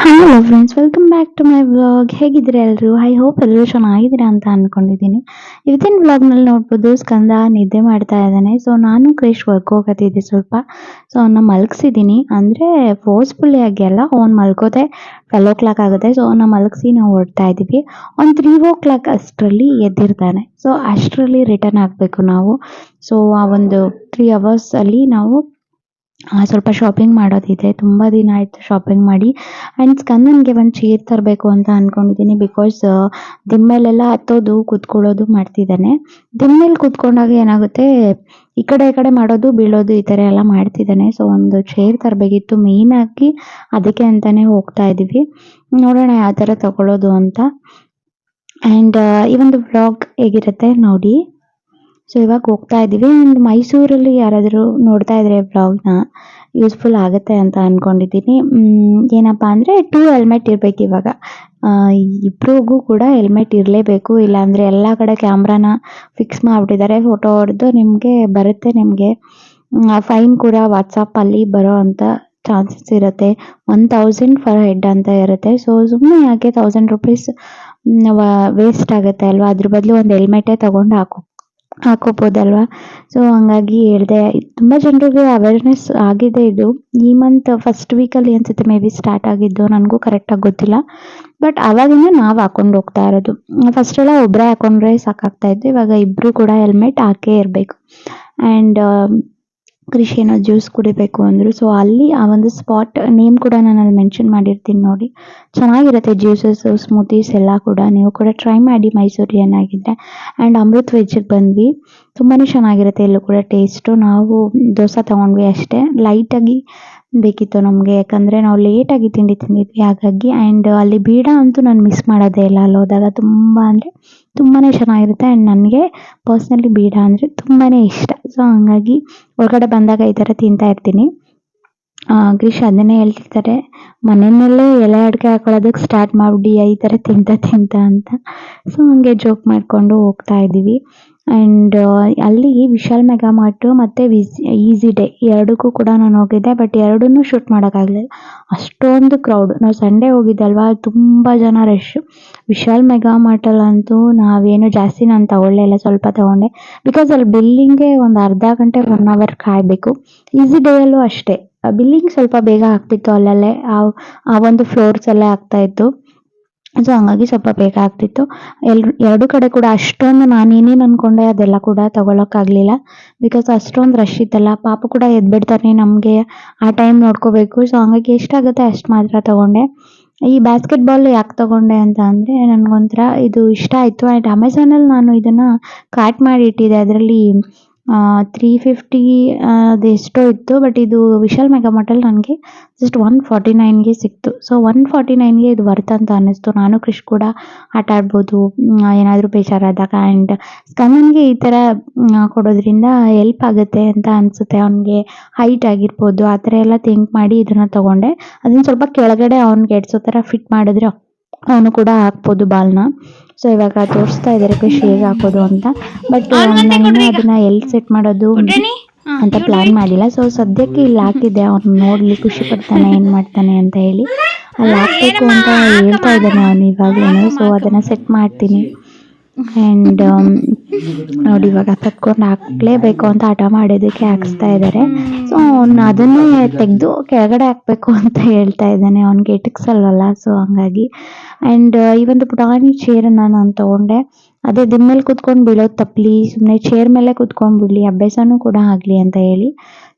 Hello friends, welcome back to my vlog. ಹೇಗಿದ್ದೀರಾ ಎಲ್ಲರೂ? I hope ಎಲ್ಲರೂ ಚೆನ್ನಾಗಿದ್ದೀರಾ ಅಂತ ಅನ್ಕೊಂಡಿದ್ದೀನಿ. ಇವತ್ತಿನ ವ್ಲಾಗ್ನಲ್ಲಿ ನೋಡ್ಬೋದು, ಸ್ಕಂದ ನಿದ್ದೆ ಮಾಡ್ತಾ ಇದ್ದಾನೆ. ಸೊ ನಾನು ಕ್ರಿಶ್ ವರ್ಕ್ ಹೋಗತ್ತಿದ್ದೆ ಸ್ವಲ್ಪ. ಸೊ ಅವನ್ನ ಮಲಗಿಸಿದ್ದೀನಿ, ಅಂದರೆ ಫೋರ್ಸ್ಫುಲ್ಲಿ ಆಗಿ ಅಲ್ಲ, ಅವ್ನು ಮಲ್ಕೋದೆ 12 o'clock ಆಗುತ್ತೆ. ಸೊ ಅವನ್ನ ಮಲಗಿಸಿ ನಾವು ಹೊರಡ್ತಾ ಇದ್ದೀವಿ. ಒಂದು 3 o'clock ಅಷ್ಟರಲ್ಲಿ ಎದ್ದಿರ್ತಾನೆ. ಸೊ ಅಷ್ಟರಲ್ಲಿ ರಿಟರ್ನ್ ಆಗಬೇಕು ನಾವು. ಸೊ ಆ ಒಂದು 3 hours ಅಲ್ಲಿ ನಾವು ಸ್ವಲ್ಪ ಶಾಪಿಂಗ್ ಮಾಡೋದಿದೆ. ತುಂಬ ದಿನ ಆಯಿತು ಶಾಪಿಂಗ್ ಮಾಡಿ. ಆ್ಯಂಡ್ ಸ್ಕಂದನ್ಗೆ ಒಂದು ಚೇರ್ ತರಬೇಕು ಅಂತ ಅಂದ್ಕೊಂಡಿದ್ದೀನಿ. ಬಿಕಾಸ್ ದಿಮ್ಮೇಲೆಲ್ಲ ಹತ್ತೋದು ಕೂತ್ಕೊಳ್ಳೋದು ಮಾಡ್ತಿದ್ದಾನೆ. ದಿಮ್ಮೇಲೆ ಕೂತ್ಕೊಂಡಾಗ ಏನಾಗುತ್ತೆ, ಈ ಕಡೆ ಮಾಡೋದು ಬೀಳೋದು ಈ ಥರ ಎಲ್ಲ ಮಾಡ್ತಿದ್ದಾನೆ. ಸೊ ಒಂದು ಚೇರ್ ತರಬೇಕಿತ್ತು, ಮೇಯ್ನಾಗಿ ಅದಕ್ಕೆ ಅಂತಲೇ ಹೋಗ್ತಾ ಇದ್ದೀವಿ. ನೋಡೋಣ ಯಾವ ಥರ ತಗೊಳ್ಳೋದು ಅಂತ. ಆ್ಯಂಡ್ ಈ ಒಂದು ವ್ಲಾಗ್ ಹೇಗಿರುತ್ತೆ ನೋಡಿ. ಸೊ ಇವಾಗ ಹೋಗ್ತಾ ಇದ್ದೀವಿ. ಆ್ಯಂಡ್ ಮೈಸೂರಲ್ಲಿ ಯಾರಾದರೂ ನೋಡ್ತಾ ಇದ್ರೆ ವ್ಲಾಗ್ನ ಯೂಸ್ಫುಲ್ ಆಗುತ್ತೆ ಅಂತ ಅಂದ್ಕೊಂಡಿದ್ದೀನಿ. ಏನಪ್ಪ ಅಂದರೆ 2 ಹೆಲ್ಮೆಟ್ ಇರಬೇಕು ಇವಾಗ. ಇಬ್ರಿಗೂ ಕೂಡ ಹೆಲ್ಮೆಟ್ ಇರಲೇಬೇಕು. ಇಲ್ಲಾಂದರೆ ಎಲ್ಲ ಕಡೆ ಕ್ಯಾಮ್ರಾನ ಫಿಕ್ಸ್ ಮಾಡಿಬಿಟ್ಟಿದ್ದಾರೆ. ಫೋಟೋ ಹೊಡೆದು ನಿಮಗೆ ಬರುತ್ತೆ. ನಿಮಗೆ ಫೈನ್ ಕೂಡ ವಾಟ್ಸಪ್ಪಲ್ಲಿ ಬರೋ ಅಂಥ ಚಾನ್ಸಸ್ ಇರುತ್ತೆ. 1000 ಫರ್ ಹೆಡ್ ಅಂತ ಇರುತ್ತೆ. ಸೊ ಸುಮ್ಮನೆ ಯಾಕೆ 1000 ರೂಪೀಸ್ ವೇಸ್ಟ್ ಆಗುತ್ತೆ ಅಲ್ವಾ? ಅದ್ರ ಬದಲು ಒಂದು ಹೆಲ್ಮೆಟೇ ತೊಗೊಂಡು ಹಾಕೋಬೋದಲ್ವಾ? ಸೊ ಹಂಗಾಗಿ ಹೇಳಿದೆ. ತುಂಬ ಜನರಿಗೆ ಅವೇರ್ನೆಸ್ ಆಗಿದೆ ಇದು. ಈ ಮಂತ್ ಫಸ್ಟ್ ವೀಕಲ್ಲಿ ಅನಿಸುತ್ತೆ ಮೇ ಬಿ ಸ್ಟಾರ್ಟ್ ಆಗಿದ್ದು, ನನಗೂ ಕರೆಕ್ಟಾಗಿ ಗೊತ್ತಿಲ್ಲ. ಬಟ್ ಆವಾಗಿಂದ ನಾವು ಹಾಕೊಂಡು ಹೋಗ್ತಾ ಇರೋದು. ಫಸ್ಟೆಲ್ಲ ಒಬ್ಬರೇ ಹಾಕೊಂಡ್ರೆ ಸಾಕಾಗ್ತಾ ಇತ್ತು. ಇವಾಗ ಇಬ್ಬರು ಕೂಡ ಹೆಲ್ಮೆಟ್ ಹಾಕೇ ಇರಬೇಕು. ಆ್ಯಂಡ್ ಕ್ರಿಶ್ ಏನೋ ಜ್ಯೂಸ್ ಕುಡಿಬೇಕು ಅಂದರು. ಸೊ ಅಲ್ಲಿ ಆ ಒಂದು ಸ್ಪಾಟ್ ನೇಮ್ ಕೂಡ ನಾನು ಅಲ್ಲಿ ಮೆನ್ಷನ್ ಮಾಡಿರ್ತೀನಿ ನೋಡಿ. ಚೆನ್ನಾಗಿರುತ್ತೆ ಜ್ಯೂಸಸ್, ಸ್ಮೂತೀಸ್ ಎಲ್ಲ ಕೂಡ. ನೀವು ಕೂಡ ಟ್ರೈ ಮಾಡಿ ಮೈಸೂರಲ್ಲಿ ಏನಾಗಿದ್ದರೆ. ಆ್ಯಂಡ್ ಅಮೃತ್ ವೆಜ್ಜಿಗೆ ಬಂದ್ವಿ. ತುಂಬಾ ಚೆನ್ನಾಗಿರುತ್ತೆ ಇಲ್ಲೂ ಕೂಡ ಟೇಸ್ಟು. ನಾವು ದೋಸೆ ತೊಗೊಂಡ್ವಿ ಅಷ್ಟೇ. ಲೈಟಾಗಿ ಬೇಕಿತ್ತು ನಮಗೆ, ಯಾಕಂದರೆ ನಾವು ಲೇಟಾಗಿ ತಿಂಡಿ ತಿಂದಿದ್ವಿ ಹಾಗಾಗಿ. ಆ್ಯಂಡ್ ಅಲ್ಲಿ ಬೀಡ ಅಂತೂ ನಾನು ಮಿಸ್ ಮಾಡೋದೇ ಇಲ್ಲ. ಅಲ್ಲಿ ಹೋದಾಗ ತುಂಬ ಅಂದರೆ ತುಂಬಾ ಚೆನ್ನಾಗಿರುತ್ತೆ. ಆ್ಯಂಡ್ ನನಗೆ ಪರ್ಸ್ನಲಿ ಬೀಡ ಅಂದರೆ ತುಂಬಾ ಇಷ್ಟ. ಸೊ ಹಂಗಾಗಿ ಹೊರಗಡೆ ಬಂದಾಗ ಈ ಥರ ತಿಂತಾ ಇರ್ತೀನಿ. ಕ್ರಿಶ್ ಅದನ್ನೇ ಹೇಳ್ತಿರ್ತಾರೆ, ಮನೆಯಲ್ಲೇ ಎಲೆ ಅಡಿಕೆ ಹಾಕೊಳ್ಳೋದಕ್ಕೆ ಸ್ಟಾರ್ಟ್ ಮಾಡಿಬಿಡಿ ಈ ಥರ ತಿಂತ ಅಂತ. ಸೊ ಹಂಗೆ ಜೋಕ್ ಮಾಡಿಕೊಂಡು ಹೋಗ್ತಾ ಇದ್ದೀವಿ. ಆ್ಯಂಡ್ ಅಲ್ಲಿ ವಿಶಾಲ್ ಮೆಗಾ ಮಾರ್ಟು ಮತ್ತು ಈಸಿ ಡೇ ಎರಡಕ್ಕೂ ಕೂಡ ನಾನು ಹೋಗಿದ್ದೆ. ಬಟ್ ಎರಡನ್ನೂ ಶೂಟ್ ಮಾಡೋಕ್ಕಾಗಲಿಲ್ಲ, ಅಷ್ಟೊಂದು ಕ್ರೌಡ್. ನಾವು ಸಂಡೇ ಹೋಗಿದ್ದಲ್ವಾ, ತುಂಬ ಜನ ರಶ್ಶು. ವಿಶಾಲ್ ಮೆಗಾ ಮಾರ್ಟಲ್ಲಂತೂ ನಾವೇನು ಜಾಸ್ತಿ ನಾನು ತಗೊಳ್ಳೇ ಇಲ್ಲ, ಸ್ವಲ್ಪ ತೊಗೊಂಡೆ. ಬಿಕಾಸ್ ಅಲ್ಲಿ ಬಿಲ್ಲಿಂಗ್ಗೆ ಒಂದು ಅರ್ಧ ಗಂಟೆ 1 hour ಕಾಯಬೇಕು. ಈಸಿ ಡೇಯಲ್ಲೂ ಅಷ್ಟೇ, ಬಿಲ್ಲಿಂಗ್ ಸ್ವಲ್ಪ ಬೇಗ ಆಗ್ತಿತ್ತು. ಅಲ್ಲಲ್ಲೇ ಆ ಒಂದು ಫ್ಲೋರ್ಸಲ್ಲೇ ಆಗ್ತಾಯಿತ್ತು. ಸೊ ಹಂಗಾಗಿ ಸ್ವಲ್ಪ ಬೇಗ ಆಗ್ತಿತ್ತು. ಎರಡು ಕಡೆ ಕೂಡ ಅಷ್ಟೊಂದು ನಾನೇನೇನು ಅಂದ್ಕೊಂಡೆ ಅದೆಲ್ಲ ಕೂಡ ತೊಗೊಳಕ್ಕಾಗಲಿಲ್ಲ. ಬಿಕಾಸ್ ಅಷ್ಟೊಂದು ರಶ್ ಇತ್ತಲ್ಲ. ಪಾಪ ಕೂಡ ಎದ್ಬಿಡ್ತಾನೆ, ನಮಗೆ ಆ ಟೈಮ್ ನೋಡ್ಕೋಬೇಕು. ಸೊ ಹಂಗಾಗಿ ಎಷ್ಟಾಗುತ್ತೆ ಅಷ್ಟು ಮಾತ್ರ ತೊಗೊಂಡೆ. ಈ ಬಾಸ್ಕೆಟ್ಬಾಲ್ ಯಾಕೆ ತೊಗೊಂಡೆ ಅಂತ ಅಂದರೆ, ನನಗೊಂಥರ ಇದು ಇಷ್ಟ ಆಯಿತು. ಆ್ಯಂಡ್ ಅಮೆಝಾನಲ್ಲಿ ನಾನು ಇದನ್ನು ಕಾರ್ಟ್ ಮಾಡಿ ಇಟ್ಟಿದ್ದೆ. ಅದರಲ್ಲಿ 350 ಅದೆಷ್ಟೋ ಇತ್ತು. ಬಟ್ ಇದು ವಿಶಾಲ್ ಮೆಗಾ ಮಾರ್ಟಲ್ಲಿ ನನಗೆ ಜಸ್ಟ್ 149ಗೆ ಸಿಕ್ತು. ಸೊ 149ಗೆ ಇದು ವರ್ತ್ ಅಂತ ಅನ್ನಿಸ್ತು. ನಾನು ಕ್ರಿಶ್ ಕೂಡ ಆಟ ಆಡ್ಬೋದು ಏನಾದರೂ ಬೇಜಾರಾದಾಗ. ಆ್ಯಂಡ್ ಸ್ಕಂದನ್ಗೆ ಈ ಥರ ಕೊಡೋದ್ರಿಂದ ಹೆಲ್ಪ್ ಆಗುತ್ತೆ ಅಂತ ಅನಿಸುತ್ತೆ. ಅವನಿಗೆ ಹೈಟ್ ಆಗಿರ್ಬೋದು ಆ ಥರ ಎಲ್ಲ ಥಿಂಕ್ ಮಾಡಿ ಇದನ್ನು ತೊಗೊಂಡೆ. ಅದನ್ನು ಸ್ವಲ್ಪ ಕೆಳಗಡೆ ಅವ್ನಿಗೆ ಎಡ್ಸೋ ಥರ ಫಿಟ್ ಮಾಡಿದ್ರೆ ಅವನು ಕೂಡ ಹಾಕ್ಬೋದು ಬಾಲ್ನ. ಸೊ ಇವಾಗ ತೋರಿಸ್ತಾ ಇದ್ದಾರೆ ಕ್ರಿಶ್ ಹೇಗೆ ಹಾಕೋದು ಅಂತ. ಬಟ್ ನಾನು ಅದನ್ನು ಎಲ್ಲಿ ಸೆಟ್ ಮಾಡೋದು ಅಂತ ಪ್ಲ್ಯಾನ್ ಮಾಡಿಲ್ಲ. ಸೊ ಸದ್ಯಕ್ಕೆ ಇಲ್ಲಿ ಹಾಕಿದ್ದೆ, ಅವ್ನು ನೋಡಲಿ ಖುಷಿ ಪಡ್ತಾನೆ ಏನು ಮಾಡ್ತಾನೆ ಅಂತ ಹೇಳಿ. ಅಲ್ಲಿ ಹಾಕಬೇಕು ಅಂತ ಹೇಳ್ತಾ ಇದ್ದಾನೆ ಅವನು ಇವಾಗಲೇ. ಸೊ ಅದನ್ನು ಸೆಟ್ ಮಾಡ್ತೀನಿ. ಆ್ಯಂಡ್ ನೋಡಿ ಇವಾಗ ತಕ್ಕೊಂಡು ಹಾಕಲೇಬೇಕು ಅಂತ ಹಠ ಮಾಡೋದಕ್ಕೆ ಹಾಕಿಸ್ತಾ ಇದ್ದಾರೆ. ಸೊ ಅವ್ನು ಅದನ್ನೇ ತೆಗೆದು ಕೆಳಗಡೆ ಹಾಕಬೇಕು ಅಂತ ಹೇಳ್ತಾ ಇದ್ದಾನೆ. ಅವ್ನಿಗೆ ಇಟಕ್ಸಲ್ವಲ್ಲ, ಸೊ ಹಂಗಾಗಿ. ಆ್ಯಂಡ್ ಈ ಒಂದು ಪುಟಾಣಿ ಚೇರನ್ನು ನಾನು ತೊಗೊಂಡೆ. ಅದೇ ದಿನ ಮೇಲೆ ಕೂತ್ಕೊಂಡು ಬೀಳೋದು ತಪ್ಪಲಿ, ಸುಮ್ಮನೆ ಚೇರ್ ಮೇಲೆ ಕೂತ್ಕೊಂಡು ಬಿಡಲಿ, ಅಭ್ಯಾಸನೂ ಕೂಡ ಆಗಲಿ ಅಂತ ಹೇಳಿ.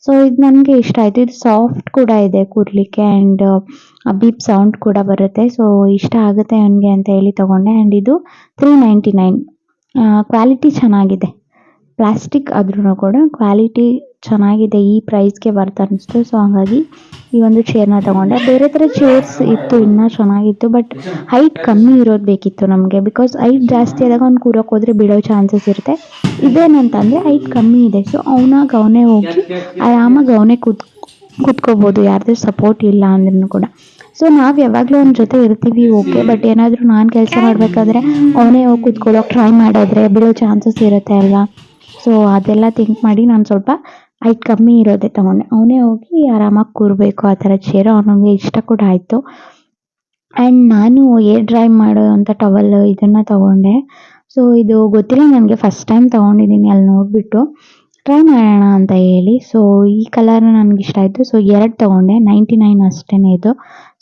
ಸೊ ಇದು ನನಗೆ ಇಷ್ಟ ಆಯಿತು. ಇದು ಸಾಫ್ಟ್ ಕೂಡ ಇದೆ ಕೂರಲಿಕ್ಕೆ. ಆ್ಯಂಡ್ ಬೀಪ್ ಸೌಂಡ್ ಕೂಡ ಬರುತ್ತೆ. ಸೊ ಇಷ್ಟ ಆಗುತ್ತೆ ಅವನಿಗೆ ಅಂತ ಹೇಳಿ ತೊಗೊಂಡೆ. ಆ್ಯಂಡ್ ಇದು 399. ಕ್ವಾಲಿಟಿ ಚೆನ್ನಾಗಿದೆ. ಪ್ಲಾಸ್ಟಿಕ್ ಆದ್ರೂ ಕೂಡ ಕ್ವಾಲಿಟಿ ಚೆನ್ನಾಗಿದೆ. ಈ ಪ್ರೈಸ್ಗೆ ವರ್ತ್ ಅನ್ನಿಸ್ತು. ಸೊ ಹಾಗಾಗಿ ಈ ಒಂದು ಚೇರ್ನ ತೊಗೊಂಡೆ. ಬೇರೆ ಥರ ಚೇರ್ಸ್ ಇತ್ತು, ಇನ್ನೂ ಚೆನ್ನಾಗಿತ್ತು. ಬಟ್ ಹೈಟ್ ಕಮ್ಮಿ ಇರೋದು ಬೇಕಿತ್ತು ನಮಗೆ. ಬಿಕಾಸ್ ಹೈಟ್ ಜಾಸ್ತಿ ಆದಾಗ ಅವ್ನು ಕೂರೋಕೆ ಹೋದರೆ ಬಿಡೋ ಚಾನ್ಸಸ್ ಇರುತ್ತೆ. ಇದೇನಂತಂದರೆ ಹೈಟ್ ಕಮ್ಮಿ ಇದೆ. ಸೊ ಅವನೇ ಹೋಗಿ ಆರಾಮಾಗಿ ಅವನೇ ಕೂತ್ಕೋಬೋದು, ಯಾರ್ದು ಸಪೋರ್ಟ್ ಇಲ್ಲ ಅಂದ್ರೂ ಕೂಡ. ಸೊ ನಾವು ಯಾವಾಗಲೂ ಅವ್ನ ಜೊತೆ ಇರ್ತೀವಿ, ಓಕೆ. ಬಟ್ ಏನಾದರೂ ನಾನು ಕೆಲಸ ಮಾಡಬೇಕಾದ್ರೆ ಅವನೇ ಹೋಗಿ ಕೂತ್ಕೊಳ್ಳೋಕೆ ಟ್ರೈ ಮಾಡಿದ್ರೆ ಬಿಡೋ ಚಾನ್ಸಸ್ ಇರುತ್ತೆ ಅಲ್ವಾ? ಸೊ ಅದೆಲ್ಲ ಥಿಂಕ್ ಮಾಡಿ ನಾನು ಸ್ವಲ್ಪ ಹೈಟ್ ಕಮ್ಮಿ ಇರೋದೇ ತೊಗೊಂಡೆ. ಅವನೇ ಹೋಗಿ ಆರಾಮಾಗಿ ಕೂರಬೇಕು ಆ ಥರ ಚೇರು. ಅವನಿಗೆ ಇಷ್ಟ ಕೂಡ ಆಯಿತು. ಆ್ಯಂಡ್ ನಾನು ಏರ್ ಡ್ರೈ ಮಾಡೋ ಅಂಥ ಟವಲ್ ಇದನ್ನು ತಗೊಂಡೆ. ಸೊ ಇದು ಗೊತ್ತಿಲ್ಲ ನನಗೆ, ಫಸ್ಟ್ ಟೈಮ್ ತೊಗೊಂಡಿದ್ದೀನಿ ಅಲ್ಲಿ ನೋಡಿಬಿಟ್ಟು ಟ್ರೈ ಮಾಡೋಣ ಅಂತ ಹೇಳಿ. ಸೊ ಈ ಕಲರ್ ನನಗಿಷ್ಟ ಆಯಿತು. ಸೊ 2 ತೊಗೊಂಡೆ, 99 ಅಷ್ಟೇ ಇದು.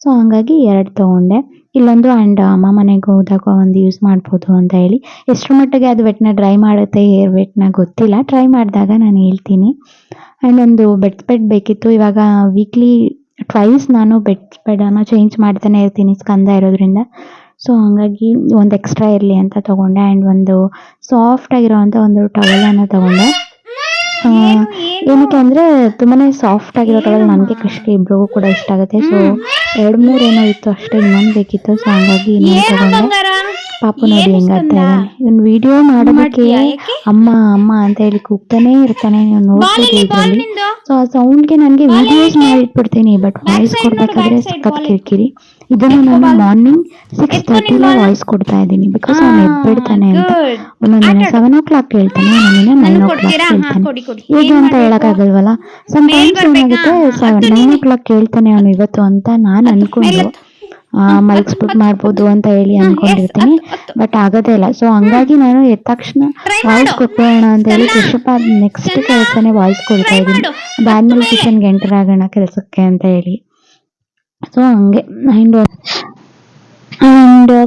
ಸೊ ಹಾಗಾಗಿ 2 ತೊಗೊಂಡೆ. ಇಲ್ಲೊಂದು ಆ್ಯಂಡ್ ಅಮ್ಮ ಮನೆಗೆ ಹೋದಾಗ ಒಂದು ಯೂಸ್ ಮಾಡ್ಬೋದು ಅಂತ ಹೇಳಿ. ಎಷ್ಟರ ಮಟ್ಟಿಗೆ ಅದು ವೆಟ್ನ ಡ್ರೈ ಮಾಡುತ್ತೆ ಹೇರ್ ವೆಟ್ನ ಗೊತ್ತಿಲ್ಲ, ಟ್ರೈ ಮಾಡಿದಾಗ ನಾನು ಹೇಳ್ತೀನಿ. ಆ್ಯಂಡ್ ಒಂದು ಬೆಡ್ ಸ್ಪ್ರೆಡ್ ಬೇಕಿತ್ತು. ಇವಾಗ ವೀಕ್ಲಿ ಟ್ವೈಸ್ ನಾನು ಬೆಡ್ ಸ್ಪ್ರೆಡನ್ನು ಚೇಂಜ್ ಮಾಡ್ತಾನೆ ಇರ್ತೀನಿ ಸ್ಕಂದ ಇರೋದ್ರಿಂದ. ಸೊ ಹಾಗಾಗಿ ಒಂದು ಎಕ್ಸ್ಟ್ರಾ ಇರಲಿ ಅಂತ ತೊಗೊಂಡೆ. ಆ್ಯಂಡ್ ಒಂದು ಸಾಫ್ಟ್ ಆಗಿರೋವಂಥ ಒಂದು ಟವಲನ್ನು ತೊಗೊಂಡೆ. ಏನಕ್ಕೆ ಅಂದರೆ ತುಂಬಾ ಸಾಫ್ಟ್ ಆಗಿರೋ ಟವಲ್ ನನಗೆ ಕೃಷ್ಗೆ ಇಬ್ರಿಗೂ ಕೂಡ ಇಷ್ಟ ಆಗುತ್ತೆ. ಸೊ 2-3 ಏನೋ ಇತ್ತು ಅಷ್ಟೇ, ಇನ್ನೊಂದು ಬೇಕಿತ್ತು. ಸೊ ಹಂಗಾಗಿ ಇನ್ನೊಂದು ತೊಗೊಂಡೆ. ಪಾಪು ನೋಡಿ ಹೆಂಗಾಡ್ತಾ ಇದ್ದಾನೆ. ಇವನು ವಿಡಿಯೋ ಮಾಡೋದಕ್ಕೆ ಅಮ್ಮ ಅಮ್ಮ ಅಂತ ಹೇಳಿ ಕೂಗ್ತಾನೆ ಇರ್ತಾನೆ, ನೀವು ನೋಡ್ಬೋದು ಇದರಲ್ಲಿ. ಸೊ ಆ ಸೌಂಡ್ಗೆ ನನಗೆ ವಿಡಿಯೋಸ್ ಮಾಡಿಟ್ಬಿಡ್ತೀನಿ, ಬಟ್ ವಾಯ್ಸ್ ಕೊಡಬೇಕಾದ್ರೆ ಸಖತ್ ಕಿರಿಕಿರಿ. ಇದನ್ನು ನಾನು ಮಾರ್ನಿಂಗ್ 6:30 ವಾಯ್ಸ್ ಕೊಡ್ತಾ ಇದ್ದೀನಿ, ಬಿಕಾಸ್ ಅವನು ಎದ್ಬಿಡ್ತಾನೆ ಅಂತ. ಒಂದೊಂದಿನ 7 o'clock ಹೇಳ್ತಾನೆ, ಒಂದೊಂದಿನ 9 o'clock ಹೇಳ್ತಾನೆ. ಹೇಗೆ ಅಂತ ಹೇಳೋಕ್ಕಾಗಲ್ವಲ್ಲ. ಸಮ್ಟೈಮ್ಸ್ ಏನಾಗುತ್ತೆ 9 o'clock ಹೇಳ್ತಾನೆ ಅವನು ಇವತ್ತು ಅಂತ ನಾನು ಅನ್ಕೊಂಡು ಮಲಗಿಸ್ಬಿಟ್ಟು ಮಾಡ್ಬೋದು ಅಂತ ಹೇಳಿ ಅನ್ಕೊಂಡಿರ್ತೀನಿ, ಬಟ್ ಆಗೋದೇ ಇಲ್ಲ. ಸೊ ಹಂಗಾಗಿ ನಾನು ಎದ್ದ ತಕ್ಷಣ ವಾಯ್ಸ್ ಕೊಟ್ಬಿಡೋಣ ಅಂತ ಹೇಳಿ ಕೃಷಪ್ಪ ನೆಕ್ಸ್ಟ್ ಕೆಲಸನೇ ವಾಯ್ಸ್ ಕೊಡ್ತಾ ಇದ್ದೀನಿ. ಅದಾದ್ಮೇಲೆ ಕಿಚನ್ಗೆ ಎಂಟರ್ ಆಗೋಣ ಕೆಲಸಕ್ಕೆ ಅಂತ ಹೇಳಿ. ಸೊ ಹಂಗೆ ಆ್ಯಂಡ್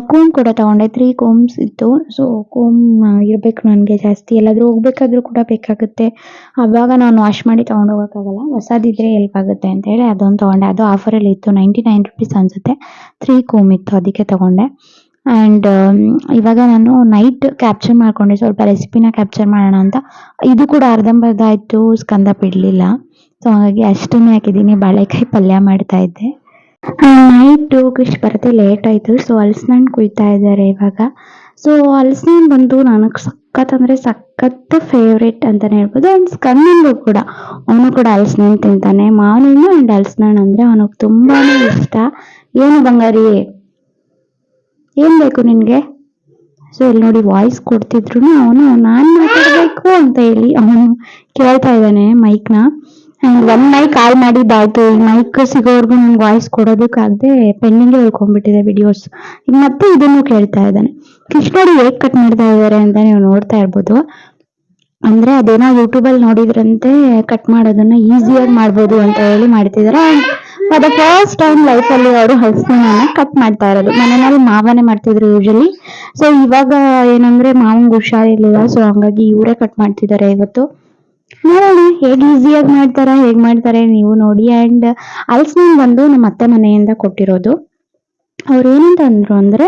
ಕೋಮ್ ಕೂಡ ತೊಗೊಂಡೆ. 3 ಕೋಮ್ಸ್ ಇತ್ತು. ಸೊ ಕೋಮ್ ಇರಬೇಕು ನನಗೆ ಜಾಸ್ತಿ, ಎಲ್ಲಾದರೂ ಹೋಗ್ಬೇಕಾದ್ರೂ ಕೂಡ ಬೇಕಾಗುತ್ತೆ. ಆವಾಗ ನಾನು ವಾಶ್ ಮಾಡಿ ತೊಗೊಂಡು ಹೋಗೋಕ್ಕಾಗಲ್ಲ, ಹೊಸದಿದ್ರೆ ಹೆಲ್ಪ್ ಆಗುತ್ತೆ ಅಂತ ಹೇಳಿ ಅದೊಂದು ತೊಗೊಂಡೆ. ಅದು ಆಫರಲ್ಲಿ ಇತ್ತು, 99 ರೂಪೀಸ್ ಅನಿಸುತ್ತೆ. 3 ಕೋಮ್ ಇತ್ತು, ಅದಕ್ಕೆ ತೊಗೊಂಡೆ. ಆ್ಯಂಡ್ ಇವಾಗ ನಾನು ನೈಟ್ ಕ್ಯಾಪ್ಚರ್ ಮಾಡಿಕೊಂಡೆ, ಸ್ವಲ್ಪ ರೆಸಿಪಿನ ಕ್ಯಾಪ್ಚರ್ ಮಾಡೋಣ ಅಂತ. ಇದು ಕೂಡ ಅರ್ಧಂಬರ್ಧ ಆಯಿತು, ಸ್ಕಂದ ಬಿಡಲಿಲ್ಲ. ಸೊ ಹಾಗಾಗಿ ಅಷ್ಟನ್ನೇ ಹಾಕಿದ್ದೀನಿ. ಬಾಳೆಕಾಯಿ ಪಲ್ಯ ಮಾಡ್ತಾ ಇದ್ದೆ. ನೈಟು ಕೃಷ್ ಬರೋದೇ ಲೇಟ್ ಆಯಿತು. ಸೊ ಹಲಸಿನಣ್ಣು ಕುಯ್ತಾ ಇದ್ದಾರೆ ಇವಾಗ. ಸೊ ಹಲಸಿನಣ್ಣು ಬಂದು ನನಗೆ ಸಖತ್ ಅಂದರೆ ಸಖತ್ ಫೇವ್ರೇಟ್ ಅಂತಲೇ ಹೇಳ್ಬೋದು. ಆ್ಯಂಡ್ ಸ್ಕಂದನಿಗೂ ಕೂಡ, ಅವನು ಕೂಡ ಹಲಸಿನಣ್ಣು ತಿಂತಾನೆ. ಮಾವನಿಗೂ ಆ್ಯಂಡ್ ಹಲಸಿನಣ್ಣು ಅಂದರೆ ಅವನಿಗೆ ತುಂಬಾ ಇಷ್ಟ. ಏನು ಬಂಗಾರಿ, ಏನು ಬೇಕು ನಿನಗೆ? ಸೊ ಇಲ್ಲಿ ನೋಡಿ ವಾಯ್ಸ್ ಕೊಡ್ತಿದ್ರು ಅವನು ನಾನು ಮಾತಾಡಬೇಕು ಅಂತ ಹೇಳಿ ಅವನು ಕೇಳ್ತಾ ಇದ್ದಾನೆ ಮೈಕ್ನ. ಆ್ಯಂಡ್ ಒಂದು ಮೈಕ್ ಕಾಲ್ ಮಾಡಿದ್ದಾಯ್ತು, ಈ ಮೈಕ್ ಸಿಗೋವರೆಗೂ ನಂಗೆ ವಾಯ್ಸ್ ಕೊಡೋದಕ್ಕಾಗದೆ ಪೆಂಡಿಂಗೇ ಉಳ್ಕೊಂಡ್ಬಿಟ್ಟಿದೆ ವಿಡಿಯೋಸ್. ಈಗ ಮತ್ತೆ ಇದನ್ನು ಕೇಳ್ತಾ ಇದ್ದಾನೆ. ಕೃಷ್ಣಡಿ ಹೇಗೆ ಕಟ್ ಮಾಡ್ತಾ ಇದ್ದಾರೆ ಅಂತ ನೀವು ನೋಡ್ತಾ ಇರ್ಬೋದು. ಅಂದರೆ ಅದೇನೋ ಯೂಟ್ಯೂಬಲ್ಲಿ ನೋಡಿದ್ರಂತೆ ಕಟ್ ಮಾಡೋದನ್ನ ಈಸಿಯಾಗಿ ಮಾಡ್ಬೋದು ಅಂತ ಹೇಳಿ ಮಾಡ್ತಿದ್ದಾರೆ. ಫಾರ್ ದ ಫಸ್ಟ್ ಟೈಮ್ ಲೈಫಲ್ಲಿ ಅವರು ಹಲಸಿನಣ್ಣನ್ನ ಕಟ್ ಮಾಡ್ತಾ ಇರೋದು. ಮನೆಯಲ್ಲಿ ಮಾವನೇ ಮಾಡ್ತಿದ್ರು ಯೂಶಲಿ. ಸೊ ಇವಾಗ ಏನಂದ್ರೆ ಮಾವಂಗೆ ಹುಷಾರಿರ್ಲಿಲ್ಲ, ಸೊ ಹಂಗಾಗಿ ಇವರೇ ಕಟ್ ಮಾಡ್ತಿದ್ದಾರೆ ಇವತ್ತು. ನೋಡೋಣ ಹೇಗೆ ಈಸಿಯಾಗಿ ಮಾಡ್ತಾರ, ಹೇಗೆ ಮಾಡ್ತಾರೆ ನೀವು ನೋಡಿ. ಆ್ಯಂಡ್ ಹಲಸಿನಣ್ಣು ಬಂದು ನಮ್ಮ ಅತ್ತೆ ಮನೆಯಿಂದ ಕೊಟ್ಟಿರೋದು. ಅವ್ರು ಏನಂತ ಅಂದ್ರು ಅಂದರೆ,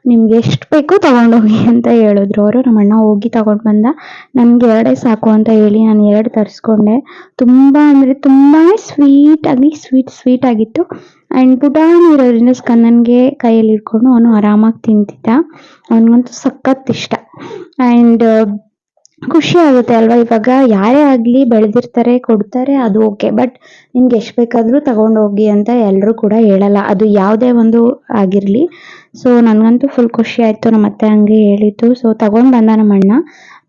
ನಿಮ್ಗೆ ಎಷ್ಟು ಬೇಕು ತಗೊಂಡೋಗಿ ಅಂತ ಹೇಳಿದ್ರು ಅವರು. ನಮ್ಮ ಅಣ್ಣ ಹೋಗಿ ತಗೊಂಡು ಬಂದ, ನನಗೆ 2 ಸಾಕು ಅಂತ ಹೇಳಿ ನಾನು 2 ತರಿಸ್ಕೊಂಡೆ. ತುಂಬ ಅಂದರೆ ತುಂಬಾ ಸ್ವೀಟ್ ಆಗಿತ್ತು. ಆ್ಯಂಡ್ ಪುಟಾಣಿ ಇರೋದ್ರಿಂದ ಸ್ಕಂದನಿಗೆ ಕೈಯಲ್ಲಿ ಇಟ್ಕೊಂಡು ಅವನು ಆರಾಮಾಗಿ ತಿಂತಿದ್ದ. ಅವನಿಗಂತೂ ಸಖತ್ ಇಷ್ಟ. ಆ್ಯಂಡ್ ಖುಷಿ ಆಗುತ್ತೆ ಅಲ್ವಾ. ಇವಾಗ ಯಾರೇ ಆಗಲಿ ಬೆಳೆದಿರ್ತಾರೆ, ಕೊಡ್ತಾರೆ, ಅದು ಓಕೆ. ಬಟ್ ನಿಮ್ಗೆ ಎಷ್ಟು ಬೇಕಾದರೂ ತಗೊಂಡೋಗಿ ಅಂತ ಎಲ್ಲರೂ ಕೂಡ ಹೇಳಲ್ಲ, ಅದು ಯಾವುದೇ ಒಂದು ಆಗಿರಲಿ. ಸೊ ನನಗಂತೂ ಫುಲ್ ಖುಷಿ ಆಯಿತು, ನಮ್ಮ ಅತ್ತೆ ಹಂಗೆ ಹೇಳಿದ್ದು. ಸೊ ತಗೊಂಡು ಬಂದ ನಮ್ಮ ಅಣ್ಣ,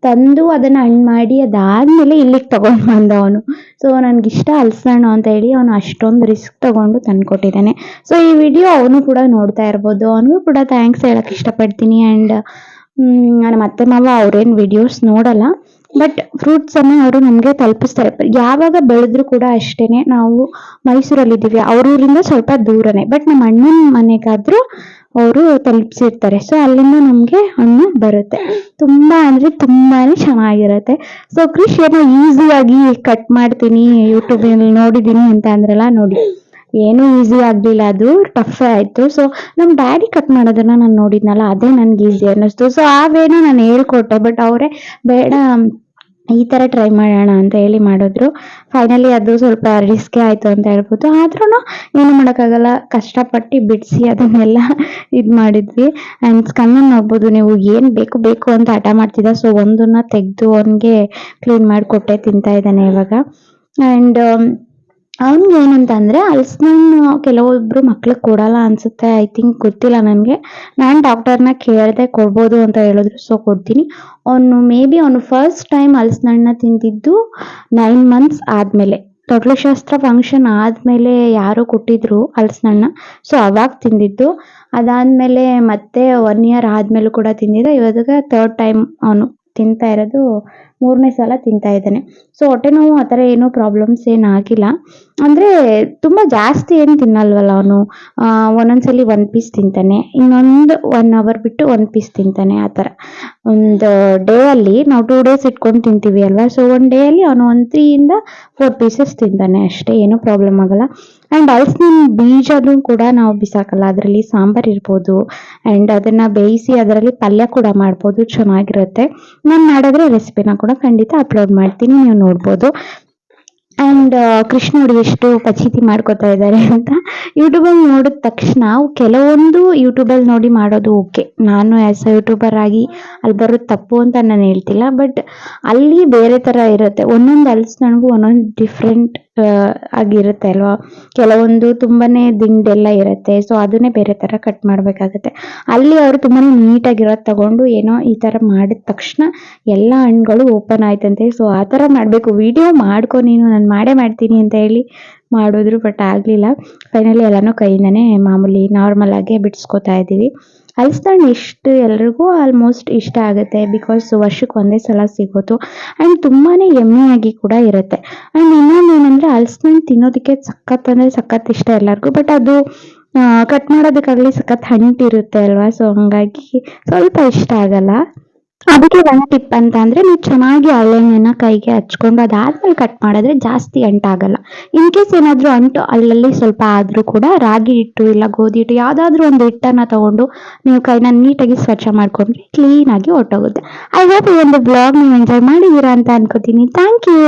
ತಂದು ಅದನ್ನು ಹಣ್ಣು ಮಾಡಿ ಅದಾದಮೇಲೆ ಇಲ್ಲಿಗೆ ತಗೊಂಡು ಬಂದ ಅವನು. ಸೊ ನನಗಿಷ್ಟ ಹಲಸಿನಣ್ಣು ಅಂತ ಹೇಳಿ ಅವನು ಅಷ್ಟೊಂದು ರಿಸ್ಕ್ ತಗೊಂಡು ತಂದುಕೊಟ್ಟಿದ್ದಾನೆ. ಸೊ ಈ ವಿಡಿಯೋ ಅವನು ಕೂಡ ನೋಡ್ತಾ ಇರ್ಬೋದು, ಅವನಿಗೂ ಕೂಡ ಥ್ಯಾಂಕ್ಸ್ ಹೇಳೋಕ್ಕೆ ಇಷ್ಟಪಡ್ತೀನಿ. ಆ್ಯಂಡ್ ನಮ್ಮ ಅತ್ತೆ ಮಾವ ಅವ್ರೇನು ವಿಡಿಯೋಸ್ ನೋಡಲ್ಲ, ಬಟ್ ಫ್ರೂಟ್ಸನ್ನು ಅವರು ನಮಗೆ ತಲುಪಿಸ್ತಾರೆ. ಯಾವಾಗ ಬೆಳೆದ್ರು ಕೂಡ ಅಷ್ಟೇನೆ. ನಾವು ಮೈಸೂರಲ್ಲಿದ್ದೀವಿ, ಅವ್ರ ಊರಿಂದ ಸ್ವಲ್ಪ ದೂರನೇ, ಬಟ್ ನಮ್ಮ ಅಣ್ಣನ ಮನೆಗಾದರೂ ಅವರು ತಲುಪಿಸಿರ್ತಾರೆ. ಸೊ ಅಲ್ಲಿಂದ ನಮಗೆ ಹಣ್ಣು ಬರುತ್ತೆ. ತುಂಬ ಅಂದರೆ ತುಂಬಾ ಚೆನ್ನಾಗಿರುತ್ತೆ. ಸೊ ಕೃಷಿ ಏನೋ ಈಸಿಯಾಗಿ ಕಟ್ ಮಾಡ್ತೀನಿ ಯೂಟ್ಯೂಬಲ್ಲಿ ನೋಡಿದ್ದೀನಿ ಅಂತ ಅಂದ್ರಲ್ಲ, ನೋಡಿ ಏನೂ ಈಸಿ ಆಗಲಿಲ್ಲ, ಅದು ಟಫೇ ಆಯಿತು. ಸೊ ನಮ್ಮ ಡ್ಯಾಡಿ ಕಟ್ ಮಾಡೋದನ್ನು ನಾನು ನೋಡಿದ್ನಲ್ಲ, ಅದೇ ನನಗೆ ಈಸಿ ಅನ್ನಿಸ್ತು. ಸೊ ಆ ವೇನ ನಾನು ಹೇಳ್ಕೊಟ್ಟೆ, ಬಟ್ ಅವರೇ ಬೇಡ ಈ ಥರ ಟ್ರೈ ಮಾಡೋಣ ಅಂತ ಹೇಳಿ ಮಾಡಿದ್ರು. ಫೈನಲಿ ಅದು ಸ್ವಲ್ಪ ರಿಸ್ಕೇ ಆಯಿತು ಅಂತ ಹೇಳ್ಬೋದು. ಆದ್ರೂ ಏನು ಮಾಡೋಕ್ಕಾಗಲ್ಲ, ಕಷ್ಟಪಟ್ಟು ಬಿಡಿಸಿ ಅದನ್ನೆಲ್ಲ ಇದು ಮಾಡಿದ್ವಿ. ಆ್ಯಂಡ್ ಸ್ಕಂದನ್ ನೋಡ್ಬೋದು ನೀವು, ಏನು ಬೇಕು ಅಂತ ಹಠ ಮಾಡ್ತಿದ್ದ. ಸೊ ಒಂದನ್ನು ತೆಗೆದು ಅವನಿಗೆ ಕ್ಲೀನ್ ಮಾಡಿಕೊಟ್ಟೆ, ತಿಂತಾ ಇದ್ದಾನೆ ಇವಾಗ. ಆ್ಯಂಡ್ ಅವ್ನಿಗೆ ಏನಂತ ಅಂದರೆ ಹಲಸಿನಣ್ಣು ಕೆಲವೊಬ್ಬರು ಮಕ್ಳಿಗೆ ಕೊಡಲ್ಲ ಅನಿಸುತ್ತೆ, ಐ ಥಿಂಕ್, ಗೊತ್ತಿಲ್ಲ ನನಗೆ. ನಾನು ಡಾಕ್ಟರ್ನ ಕೇಳಿದೆ, ಕೊಡ್ಬೋದು ಅಂತ ಹೇಳಿದ್ರು. ಸೊ ಕೊಡ್ತೀನಿ. ಅವನು ಮೇ ಬಿ ಅವನು ಫಸ್ಟ್ ಟೈಮ್ ಹಲಸಿನಣ್ಣನ್ನ ತಿಂದಿದ್ದು 9 months ಆದಮೇಲೆ. ತೊಟ್ಲು ಶಾಸ್ತ್ರ ಫಂಕ್ಷನ್ ಆದ್ಮೇಲೆ ಯಾರೋ ಕೊಟ್ಟಿದ್ರು ಹಲಸಿನಣ್ಣ. ಸೊ ಅವಾಗ ತಿಂದಿದ್ದು. ಅದಾದ್ಮೇಲೆ ಮತ್ತೆ 1 ಇಯರ್ ಆದ್ಮೇಲೂ ಕೂಡ ತಿಂದಿದ್ದೆ. ಇವಾಗ ಥರ್ಡ್ ಟೈಮ್ ಅವನು ತಿಂತಾ ಇರೋದು. 3ನೇ ಸಲ ತಿಂತಾ ಇದ್ದಾನೆ. ಸೊ ಹೊಟ್ಟೆ ನೋವು ಆ ಥರ ಏನೂ ಪ್ರಾಬ್ಲಮ್ಸ್ ಏನಾಗಿಲ್ಲ. ಅಂದ್ರೆ ತುಂಬಾ ಜಾಸ್ತಿ ಏನು ತಿನ್ನಲ್ವಲ್ಲ ಅವನು. ಒಂದೊಂದ್ಸಲಿ 1 ಪೀಸ್ ತಿಂತಾನೆ. ಇನ್ನೊಂದು 1 ಅವರ್ ಬಿಟ್ಟು 1 ಪೀಸ್ ತಿಂತಾನೆ ಆ ಥರ. ಒಂದು ಡೇ ಅಲ್ಲಿ ನಾವು 2 ಡೇಸ್ ಇಟ್ಕೊಂಡು ತಿಂತೀವಿ ಅಲ್ವಾ? ಸೊ 1 ಡೇ ಅಲ್ಲಿ ಅವನು ಒಂದು 3 ಇಂದ 4 ಪೀಸಸ್ ತಿಂತಾನೆ ಅಷ್ಟೇ. ಏನೂ ಪ್ರಾಬ್ಲಮ್ ಆಗಲ್ಲ. ಆ್ಯಂಡ್ ಹಲಸಿನ ಬೀಜನೂ ಕೂಡ ನಾವು ಬಿಸಾಕಲ್ಲ. ಅದರಲ್ಲಿ ಸಾಂಬಾರ್ ಇರ್ಬೋದು ಆ್ಯಂಡ್ ಅದನ್ನ ಬೇಯಿಸಿ ಅದರಲ್ಲಿ ಪಲ್ಯ ಕೂಡ ಮಾಡ್ಬೋದು, ಚೆನ್ನಾಗಿರುತ್ತೆ. ನಾನು ಮಾಡಿದ್ರೆ ರೆಸಿಪಿನ ಕೂಡ ಖಂಡಿತ ಅಪ್ಲೋಡ್ ಮಾಡ್ತೀನಿ, ನೀವು ನೋಡ್ಬೋದು. ಆ್ಯಂಡ್ ಕೃಷ್ಣ ನೋಡಿ ಎಷ್ಟು ಪಚೀತಿ ಮಾಡ್ಕೊತಾ ಇದ್ದಾರೆ ಅಂತ. ಯೂಟ್ಯೂಬಲ್ಲಿ ನೋಡಿದ ತಕ್ಷಣ ಕೆಲವೊಂದು ಯೂಟ್ಯೂಬಲ್ಲಿ ನೋಡಿ ಮಾಡೋದು ಓಕೆ. ನಾನು ಆ್ಯಸ್ ಅ ಯೂಟ್ಯೂಬರ್ ಆಗಿ ಅಲ್ಲಿ ಬರೋದು ತಪ್ಪು ಅಂತ ನಾನು ಹೇಳ್ತಿಲ್ಲ. ಬಟ್ ಅಲ್ಲಿ ಬೇರೆ ಥರ ಇರುತ್ತೆ. ಒಂದೊಂದು ಹಲಸಿನಣ್ಣು ಒಂದೊಂದು ಡಿಫ್ರೆಂಟ್ ಆಗಿರುತ್ತೆ ಅಲ್ವಾ? ಕೆಲವೊಂದು ತುಂಬಾನೇ ದಿಂಡೆಲ್ಲ ಇರುತ್ತೆ. ಸೊ ಅದನ್ನೇ ಬೇರೆ ಥರ ಕಟ್ ಮಾಡಬೇಕಾಗುತ್ತೆ. ಅಲ್ಲಿ ಅವರು ತುಂಬಾನೇ ನೀಟಾಗಿರೋದು ತಗೊಂಡು ಏನೋ ಈ ಥರ ಮಾಡಿದ ತಕ್ಷಣ ಎಲ್ಲ ಹಣ್ಣುಗಳು ಓಪನ್ ಆಯ್ತಂತೆ. ಸೊ ಆ ಥರ ಮಾಡಬೇಕು. ವಿಡಿಯೋ ಮಾಡ್ಕೊ ನೀನು, ನಾನು ಮಾಡೇ ಮಾಡ್ತೀನಿ ಅಂತ ಹೇಳಿ ಮಾಡಿದ್ರು. ಬಟ್ ಆಗಲಿಲ್ಲ. ಫೈನಲಿ ಎಲ್ಲನೂ ಕೈಯಿಂದನೇ ಮಾಮೂಲಿ ನಾರ್ಮಲ್ ಆಗಿ ಬಿಡಿಸ್ಕೊತಾ ಇದ್ದೀವಿ. ಹಲಸಿನ ಹಣ್ಣು ಎಷ್ಟು ಎಲ್ರಿಗೂ ಆಲ್ಮೋಸ್ಟ್ ಇಷ್ಟ ಆಗುತ್ತೆ. ಬಿಕಾಸ್ ವರ್ಷಕ್ಕೆ ಒಂದೇ ಸಲ ಸಿಗೋದು ಆ್ಯಂಡ್ ತುಂಬಾನೇ ಯಮ್ಮಿಯಾಗಿ ಕೂಡ ಇರುತ್ತೆ. ಆ್ಯಂಡ್ ಇನ್ನೊಂದು ಏನಂದರೆ ಹಲಸಿನ ಹಣ್ಣು ತಿನ್ನೋದಕ್ಕೆ ಸಖತ್ ಅಂದರೆ ಸಖತ್ ಇಷ್ಟ ಎಲ್ಲರಿಗೂ. ಬಟ್ ಅದು ಕಟ್ ಮಾಡೋದಕ್ಕಾಗಲಿ ಸಖತ್ ಅಂಟಿರುತ್ತೆ ಅಲ್ವಾ? ಸೊ ಹಂಗಾಗಿ ಸ್ವಲ್ಪ ಇಷ್ಟ ಆಗಲ್ಲ. ಅದಕ್ಕೆ ಒಂದು ಟಿಪ್ ಅಂತ ಅಂದ್ರೆ, ನೀವು ಚೆನ್ನಾಗಿ ಹರಳೆಣ್ಣೆನ ಕೈಗೆ ಹಚ್ಕೊಂಡು ಅದಾದ್ಮೇಲೆ ಕಟ್ ಮಾಡಿದ್ರೆ ಜಾಸ್ತಿ ಅಂಟಾಗಲ್ಲ. ಇನ್ ಕೇಸ್ ಏನಾದರೂ ಅಂಟು ಅಲ್ಲಲ್ಲಿ ಸ್ವಲ್ಪ ಆದ್ರೂ ಕೂಡ ರಾಗಿ ಹಿಟ್ಟು ಇಲ್ಲ ಗೋಧಿ ಹಿಟ್ಟು ಯಾವ್ದಾದ್ರು ಒಂದು ಹಿಟ್ಟನ್ನ ತಗೊಂಡು ನೀವು ಕೈನ ನೀಟಾಗಿ ಸ್ವಚ್ಛ ಮಾಡ್ಕೊಂಡ್ರೆ ಕ್ಲೀನ್ ಆಗಿ ಹೊರ್ಟೋಗುತ್ತೆ. ಐ ಹೋಪ್ ಈ ಒಂದು ಬ್ಲಾಗ್ ನೀವು ಎಂಜಾಯ್ ಮಾಡಿದೀರಾ ಅಂತ ಅನ್ಕೋತೀನಿ. Thank you.